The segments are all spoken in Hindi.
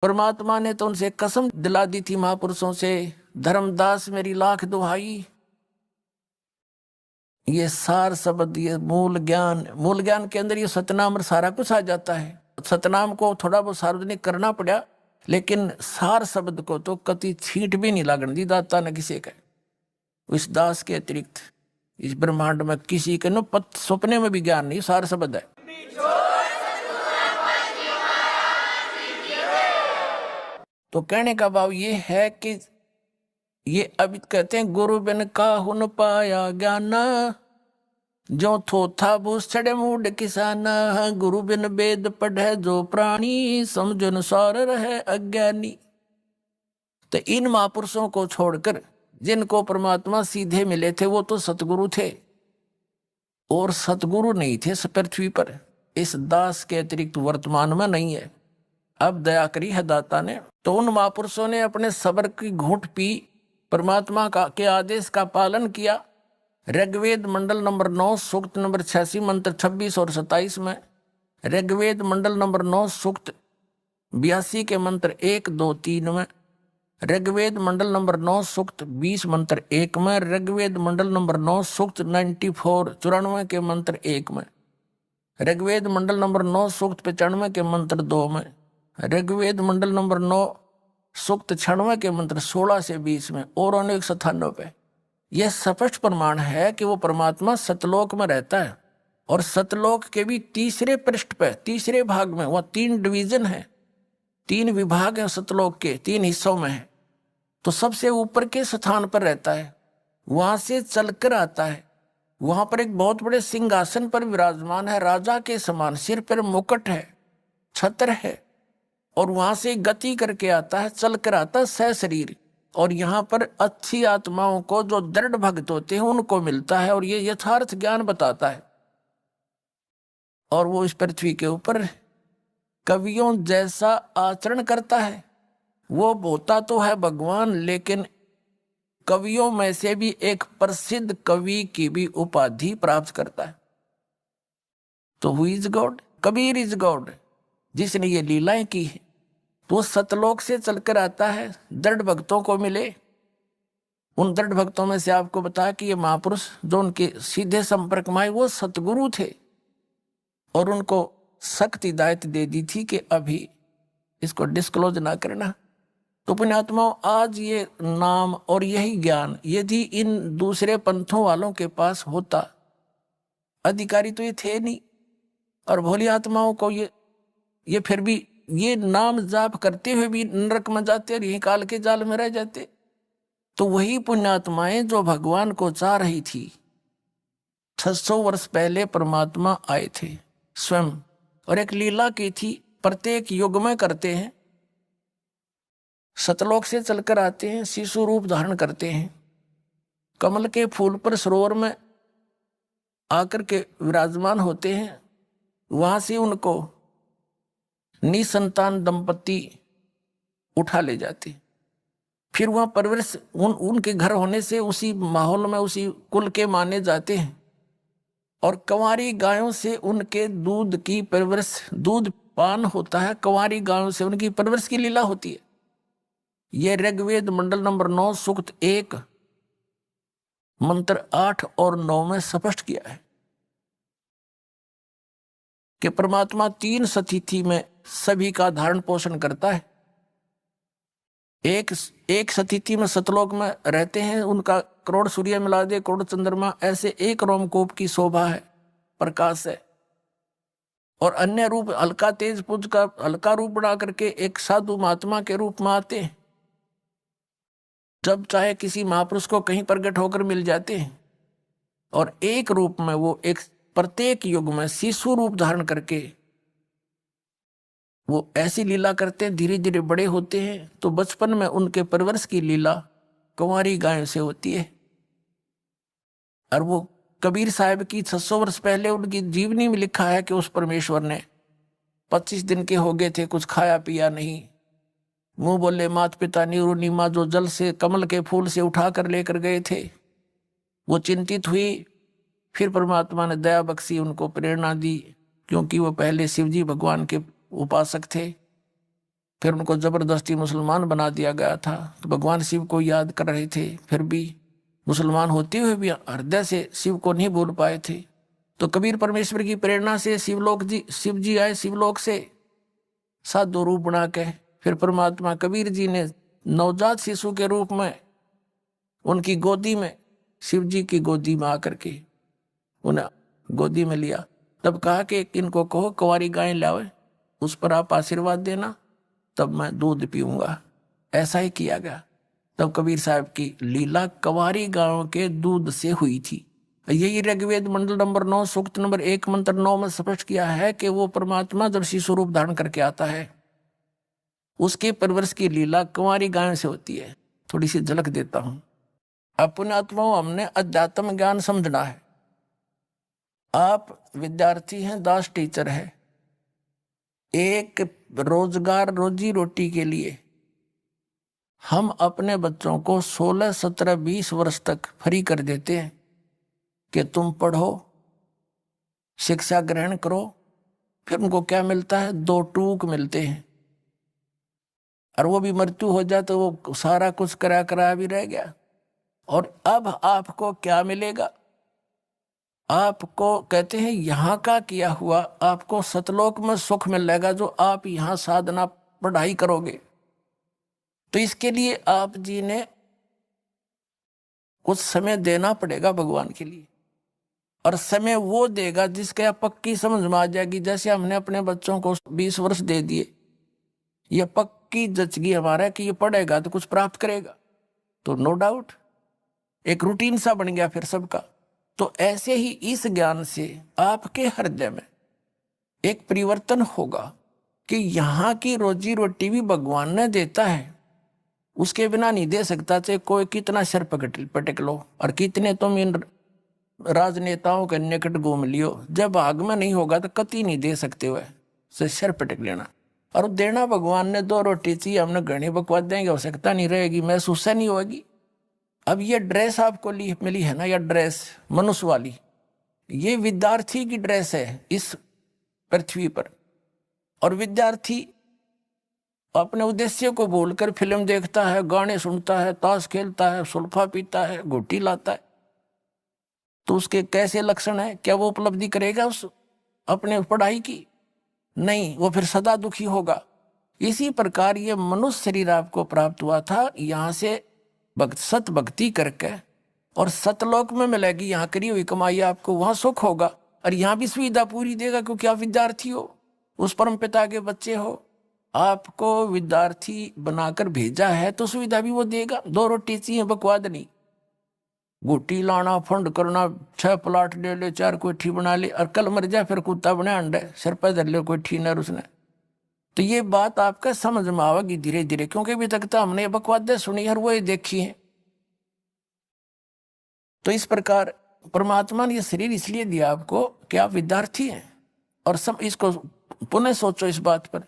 परमात्मा ने तो उनसे कसम दिला दी थी महापुरुषों से, धर्मदास मेरी लाख दुहाई। ये सार शब्द, ये मूल ज्ञान के अंदर ये सतनाम और सारा कुछ आ जाता है। सतनाम को थोड़ा बहुत सार्वजनिक करना पड़ा, लेकिन सार शब्द को तो कति छींट भी नहीं लागण दी दाता ने किसी का। इस दास के अतिरिक्त इस ब्रह्मांड में किसी के न सपने में भी ज्ञान नहीं, सार शब्द है। तो कहने का भाव ये है कि ये अभी कहते हैं गुरु बिन काहुन पाया ज्ञान, जो थोथा भूसड़े मूड किसाना, गुरु बिन वेद पढ़े जो प्राणी, समझन सार रहे अज्ञानी। तो इन महापुरुषों को छोड़कर जिनको परमात्मा सीधे मिले थे वो तो सतगुरु थे, और सतगुरु नहीं थे इस पृथ्वी पर, इस दास के अतिरिक्त वर्तमान में नहीं है। अब दया करी है दाता ने, तो उन महापुरुषों ने अपने सबर की घूंट पी, परमात्मा के आदेश का पालन किया। ऋग्वेद मंडल नंबर 9 सूक्त नंबर 86 मंत्र 26 और 27 में, ऋग्वेद मंडल नंबर 9 सूक्त 82 के मंत्र 1, 2, 3 में, ऋग्वेद मंडल नंबर 9 सूक्त 20 मंत्र 1 में, ऋग्वेद मंडल नंबर 9 सूक्त 94 के मंत्र 1 में, ऋग्वेद मंडल नंबर 9 सूक्त 95 के मंत्र 2 में, ऋग्वेद मंडल नंबर 9 सूक्त 96 के मंत्र 16 से 20 में, और अनेक स्थानों पे यह स्पष्ट प्रमाण है कि वो परमात्मा सतलोक में रहता है। और सतलोक के भी तीसरे पृष्ठ पे, तीसरे भाग में, वह 3 डिवीजन है, 3 विभाग है सतलोक के, 3 हिस्सों में है। तो सबसे ऊपर के स्थान पर रहता है, वहां से चलकर आता है। वहां पर एक बहुत बड़े सिंहासन पर विराजमान है, राजा के समान, सिर पर मुकुट है, छत्र है, और वहां से गति करके आता है, चलकर आता है सशरीर। और यहाँ पर अच्छी आत्माओं को, जो दृढ़ भक्त होते हैं, उनको मिलता है, और ये यथार्थ ज्ञान बताता है। और वो इस पृथ्वी के ऊपर कवियों जैसा आचरण करता है। वो होता तो है भगवान, लेकिन कवियों में से भी एक प्रसिद्ध कवि की भी उपाधि प्राप्त करता है। तो who is God? Kabir is God, जिसने ये लीलाएं की है। तो सतलोक से चलकर आता है, दृढ़ भक्तों को मिले। उन दृढ़ भक्तों में से आपको बताया कि ये महापुरुष जो उनके सीधे संपर्क में आए वो सतगुरु थे, और उनको सख्त हिदायत दे दी थी कि अभी इसको डिस्क्लोज ना करना। तो पुण्यात्माओं, आज ये नाम और यही ज्ञान यदि इन दूसरे पंथों वालों के पास होता, अधिकारी तो ये थे नहीं, और भोली आत्माओं को ये फिर भी ये नाम जाप करते हुए भी नरक में जाते और यही काल के जाल में रह जाते। तो वही पुण्यात्माएं जो भगवान को चाह रही थी, 600 वर्ष पहले परमात्मा आए थे स्वयं, और एक लीला की थी, प्रत्येक युग में करते हैं। सतलोक से चलकर आते हैं, शिशु रूप धारण करते हैं, कमल के फूल पर सरोवर में आकर के विराजमान होते हैं। वहां से उनको निसंतान दंपति उठा ले जाते, फिर वहां परवरिश उनके घर होने से उसी माहौल में उसी कुल के माने जाते हैं, और कंवारी गायों से उनके दूध की परवरिश, दूध पान होता है, कंवारी गायों से उनकी परवरिश की लीला होती है। यह ऋग्वेद मंडल नंबर 9 सूक्त 1 मंत्र 8 और 9 में स्पष्ट किया है कि परमात्मा 3 स्थिति में सभी का धारण पोषण करता है। एक स्थिति में सतलोक में रहते हैं, उनका करोड़ सूर्य मिला दे, करोड़ चंद्रमा, ऐसे एक रोमकूप की शोभा है, प्रकाश है। और अन्य रूप हल्का तेज पुंज का हल्का रूप बना करके एक साधु महात्मा के रूप में आते हैं, जब चाहे किसी महापुरुष को कहीं प्रकट होकर मिल जाते हैं। और एक रूप में वो एक प्रत्येक युग में शिशु रूप धारण करके वो ऐसी लीला करते हैं, धीरे धीरे बड़े होते हैं। तो बचपन में उनके परवरिश की लीला कुंवारी गायों से होती है। और वो कबीर साहब की 600 वर्ष पहले उनकी जीवनी में लिखा है कि उस परमेश्वर ने 25 दिन के हो गए थे, कुछ खाया पिया नहीं, मुंह बोले मात पिता नीरू नीमा, जो जल से कमल के फूल से उठा कर लेकर गए थे। वो चिंतित हुई, फिर परमात्मा ने दया बख्शी, उनको प्रेरणा दी, क्योंकि वो पहले शिवजी भगवान के उपासक थे। फिर उनको जबरदस्ती मुसलमान बना दिया गया था। तो भगवान शिव को याद कर रहे थे, फिर भी मुसलमान होते हुए भी हृदय से शिव को नहीं भूल पाए थे। तो कबीर परमेश्वर की प्रेरणा से शिव जी आए शिवलोक से साधु रूप बना के। फिर परमात्मा कबीर जी ने नवजात शिशु के रूप में उनकी गोदी में, शिव जी की गोदी में आकर के उन्हें गोदी में लिया। तब कहा कि इनको कहो कुंवारी गाय लावे, उस पर आप आशीर्वाद देना, तब मैं दूध पीऊंगा। ऐसा ही किया गया। तब कबीर साहब की लीला कुंवारी गायों के दूध से हुई थी। यही ऋग्वेद मंडल नंबर 9 सूक्त नंबर 1 मंत्र 9 में स्पष्ट किया है कि वो परमात्मा जब शिशु रूप धारण करके आता है, उसके परवरिश की लीला कुंवारी गायों से होती है। थोड़ी सी झलक देता हूं। अपने आत्माओं, हमने अध्यात्म ज्ञान समझना है। आप विद्यार्थी हैं, दास टीचर है। एक रोजगार रोजी रोटी के लिए हम अपने बच्चों को 16, 17, 20 वर्ष तक फ्री कर देते हैं कि तुम पढ़ो, शिक्षा ग्रहण करो। फिर उनको क्या मिलता है? 2 टूक मिलते हैं। और वो भी मृत्यु हो जाए तो वो सारा कुछ करा भी रह गया। और अब आपको क्या मिलेगा? आपको कहते हैं यहाँ का किया हुआ आपको सतलोक में सुख मिलेगा, जो आप यहाँ साधना पढ़ाई करोगे। तो इसके लिए आप जी ने कुछ समय देना पड़ेगा भगवान के लिए। और समय वो देगा जिसके आप पक्की समझ में आ जाएगी। जैसे हमने अपने बच्चों को 20 वर्ष दे दिए, ये पक्की जचगी हमारा कि ये पढ़ेगा तो कुछ प्राप्त करेगा। तो नो डाउट एक रूटीन सा बन गया फिर सबका। तो ऐसे ही इस ज्ञान से आपके हृदय में एक परिवर्तन होगा कि यहाँ की रोजी रोटी भी भगवान ने देता है, उसके बिना नहीं दे सकता। चाहे कोई कितना सर पटक लो और कितने तुम इन राजनेताओं के निकट घूम लियो, जब भाग में नहीं होगा तो कति नहीं दे सकते हुए से सर पटक लेना। और देना भगवान ने 2 रोटी चाहिए, हमने घनी बकवाद देंगे, आवश्यकता नहीं रहेगी, महसूस नहीं होगी। अब ये ड्रेस आपको मिली है ना, यह ड्रेस मनुष्य वाली, ये विद्यार्थी की ड्रेस है इस पृथ्वी पर। और विद्यार्थी अपने उद्देश्य को भूलकर फिल्म देखता है, गाने सुनता है, ताश खेलता है, सुल्फा पीता है, घुट्टी लाता है। तो उसके कैसे लक्षण है? क्या वो उपलब्धि करेगा उस अपने पढ़ाई की? नहीं, वो फिर सदा दुखी होगा। इसी प्रकार ये मनुष्य शरीर आपको प्राप्त हुआ था, यहाँ से सत भक्ति करके और सतलोक में मिलेगी। यहाँ करी हुई कमाई आपको वहां सुख होगा और यहाँ भी सुविधा पूरी देगा, क्योंकि आप विद्यार्थी हो, उस परम पिता के बच्चे हो। आपको विद्यार्थी बनाकर भेजा है तो सुविधा भी वो देगा। 2 रोटी चाहिए, बकवाद नहीं। गुटी लाना, फंड करना, 6 प्लाट ले ले, 4 कोठी बना ले, और कल मर जाए फिर कुत्ता बने अंडे सिर पर धर ले कोठी नर उसने। तो ये बात आपका समझ में आवेगी धीरे धीरे, क्योंकि अभी तक तो हमने बकवादें सुनी और वो देखी है। तो इस प्रकार परमात्मा ने ये शरीर इसलिए दिया आपको कि आप विद्यार्थी हैं। और सब इसको पुनः सोचो इस बात पर।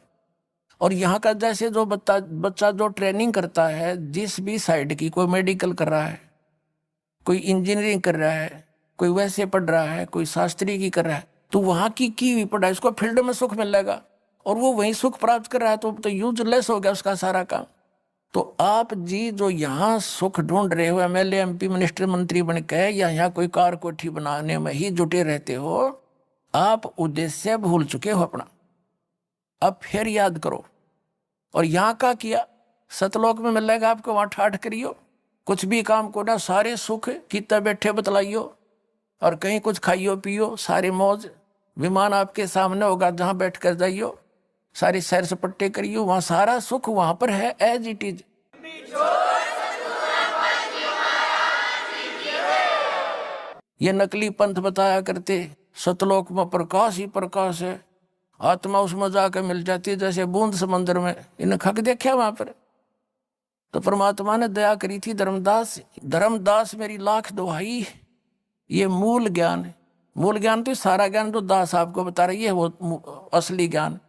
और यहाँ का जैसे जो बच्चा जो ट्रेनिंग करता है, जिस भी साइड की, कोई मेडिकल कर रहा है, कोई इंजीनियरिंग कर रहा है, कोई वैसे पढ़ रहा है, कोई शास्त्री की कर रहा है, तो वहाँ की हुई पढ़ाई उसको फील्ड में सुख मिलेगा और वो वहीं सुख प्राप्त कर रहा है। तो यूजलेस हो गया उसका सारा काम। तो आप जी जो यहाँ सुख ढूंढ रहे हो, MLA MP मिनिस्टर मंत्री बन के, या यहाँ कोई कार कोठी बनाने में ही जुटे रहते हो, आप उद्देश्य भूल चुके हो अपना। अब फिर याद करो। और यहाँ का किया सतलोक में मिलेगा आपको, वहां ठाठ करियो, कुछ भी काम को ना, सारे सुख कितना बैठे बतलाइयो, और कहीं कुछ खाइयो पियो, सारे मौज। विमान आपके सामने होगा, जहां बैठ कर जाइयो, सारी सैर सपट्टे करियो, वहां सारा सुख वहां पर है एज इट इज। ये नकली पंथ बताया करते, सतलोक में प्रकाश ही प्रकाश है, आत्मा उसमें जाकर मिल जाती है जैसे बूंद समंदर में। इन्हें खक देखा वहां पर। तो परमात्मा ने दया करी थी धर्मदास मेरी लाख दुहाई। ये मूल ज्ञान है। मूल ज्ञान तो सारा ज्ञान तो दास आपको बता रही है, वो असली ज्ञान।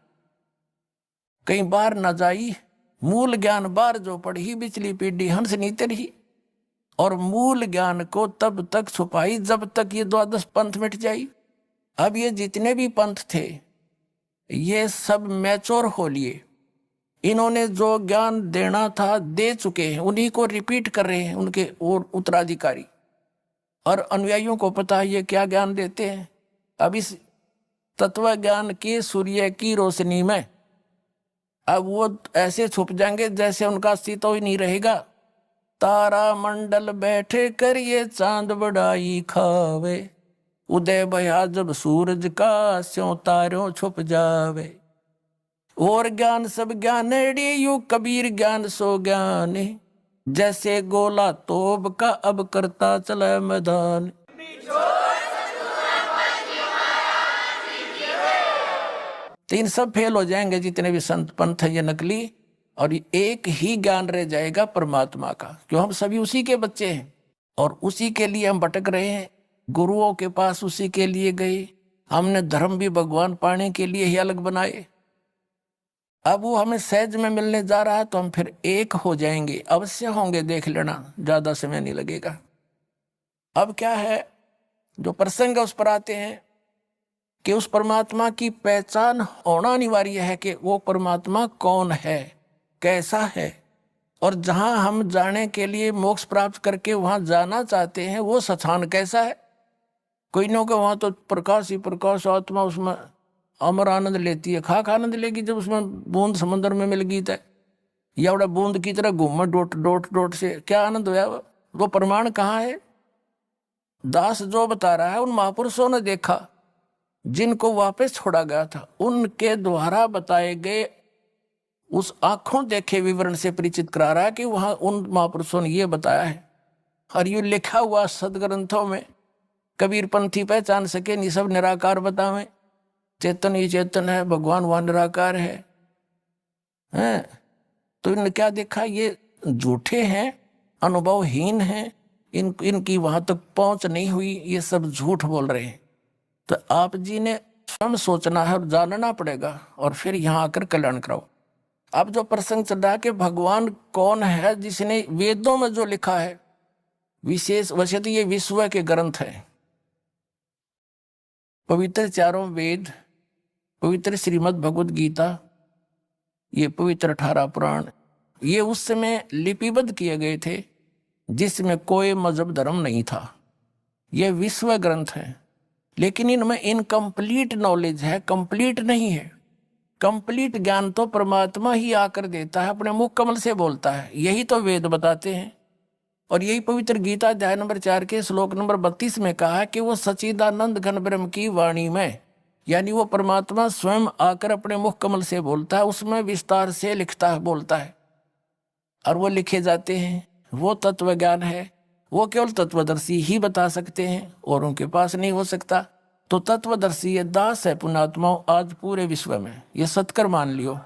कहीं बाहर न जाई, मूल ज्ञान बाहर जो पढ़ी, बिचली पीढ़ी हंस नीते रही। और मूल ज्ञान को तब तक छुपाई जब तक ये 12 पंथ मिट जाई। अब ये जितने भी पंथ थे ये सब मैच्योर हो लिए, इन्होंने जो ज्ञान देना था दे चुके हैं, उन्हीं को रिपीट कर रहे हैं उनके और उत्तराधिकारी, और अनुयायियों को पता है ये क्या ज्ञान देते हैं। अब इस तत्व ज्ञान की सूर्य की रोशनी में अब वो ऐसे छुप जाएंगे जैसे उनका अस्तित्व ही नहीं रहेगा। तारा मंडल बैठे कर ये चांद बड़ाई खावे, उदय भया जब सूरज का स्यों तारों छुप जावे। और ज्ञान सब ज्ञानेड़ी यू कबीर ज्ञान सो ज्ञान, जैसे गोला तोब का अब करता चला मैदान। तो इन सब फेल हो जाएंगे जितने भी संत पंथ है ये नकली, और एक ही ज्ञान रह जाएगा परमात्मा का, क्यों हम सभी उसी के बच्चे हैं और उसी के लिए हम भटक रहे हैं। गुरुओं के पास उसी के लिए गए, हमने धर्म भी भगवान पाने के लिए ही अलग बनाए। अब वो हमें सहज में मिलने जा रहा है तो हम फिर एक हो जाएंगे, अवश्य होंगे, देख लेना, ज्यादा समय नहीं लगेगा। अब क्या है जो प्रसंग उस पर आते हैं कि उस परमात्मा की पहचान होना अनिवार्य है कि वो परमात्मा कौन है, कैसा है, और जहां हम जाने के लिए मोक्ष प्राप्त करके वहां जाना चाहते हैं वो स्थान कैसा है। कोई नो के वहां तो प्रकाश ही प्रकाश, आत्मा उसमें अमर आनंद लेती है। खाक आनंद लेगी जब उसमें बूंद समुद्र में मिल गई है, या बड़ा बूंद की तरह घूम डोट डोट डोट से क्या आनंद हुआ। वो प्रमाण कहाँ है? दास जो बता रहा है उन महापुरुषों ने देखा जिनको वापस छोड़ा गया था, उनके द्वारा बताए गए उस आंखों देखे विवरण से परिचित करा रहा है कि वहां उन महापुरुषों ने ये बताया है। और ये लिखा हुआ सदग्रंथों में कबीर पंथी पहचान सके नहीं, सब निराकार बतावे, चेतन ही चेतन है, भगवान वहां निराकार है। तो इन्होंने क्या देखा, ये झूठे हैं, अनुभवहीन हैं, इनकी वहां तक पहुंच नहीं हुई, ये सब झूठ बोल रहे हैं। तो आप जी ने स्वयं सोचना है और जानना पड़ेगा और फिर यहाँ आकर कल्याण कराओ। अब जो प्रसंग चल रहा है कि भगवान कौन है, जिसने वेदों में जो लिखा है, विशेष वैसे तो ये विश्व के ग्रंथ है, पवित्र चारों वेद, पवित्र श्रीमद् भगवद गीता, ये पवित्र 18 पुराण, ये उस समय लिपिबद्ध किए गए थे जिसमें कोई मजहब धर्म नहीं था। ये विश्व ग्रंथ है, लेकिन इनमें इनकम्प्लीट नॉलेज है, कंप्लीट नहीं है। कंप्लीट ज्ञान तो परमात्मा ही आकर देता है, अपने मुख कमल से बोलता है, यही तो वेद बताते हैं। और यही पवित्र गीता अध्याय नंबर 4 के श्लोक नंबर 32 में कहा है कि वो सच्चिदानंद घन ब्रह्म की वाणी में, यानी वो परमात्मा स्वयं आकर अपने मुख कमल से बोलता है, उसमें विस्तार से लिखता है, बोलता है, और वो लिखे जाते हैं। वो तत्व ज्ञान है, वो केवल तत्वदर्शी ही बता सकते हैं और उनके पास नहीं हो सकता। तो तत्वदर्शी ये दास है पुण्यात्माओं आज पूरे विश्व में, ये सत्कर मान लियो।